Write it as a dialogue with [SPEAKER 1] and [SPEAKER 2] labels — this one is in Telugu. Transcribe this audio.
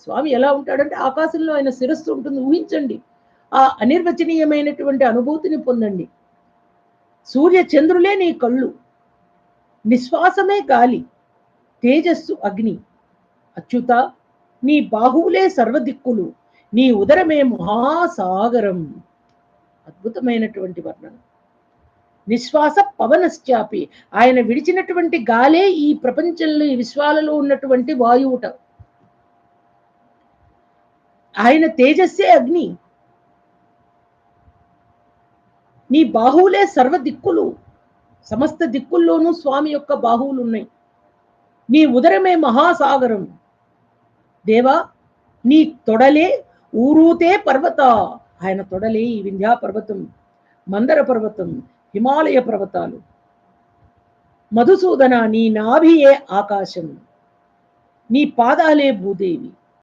[SPEAKER 1] స్వామి ఎలా ఉంటాడంటే ఆకాశంలో ఆయన శిరస్సు ఉంటుంది, ఊహించండి. ఆ అనిర్వచనీయమైనటువంటి అనుభూతిని పొందండి. సూర్య చంద్రులే నీ కళ్ళు, నిశ్వాసమే గాలి, తేజస్సు అగ్ని. అచ్యుత, నీ బాహువులే సర్వదిక్కులు, నీ ఉదరమే మహాసాగరం. అద్భుతమైనటువంటి వర్ణన. నిశ్వాస పవనశ్చాపి, ఆయన విడిచినటువంటి గాలే ఈ ప్రపంచంలో, ఈ విశ్వాలలో ఉన్నటువంటి వాయువుట. ఆయన తేజస్సే అగ్ని. నీ బాహువులే సర్వ దిక్కులు, సమస్త దిక్కుల్లోనూ స్వామి యొక్క బాహువులు ఉన్నాయి. నీ ఉదరమే మహాసాగరం. దేవా, నీ తొడలే ఊరూతే పర్వత, ఆయన తొడలే ఈ వింధ్యా పర్వతం, మందర పర్వతం, హిమాలయ పర్వతాలు. మధుసూదన, నీ నాభియే ఆకాశం, నీ పాదాలే భూదేవి.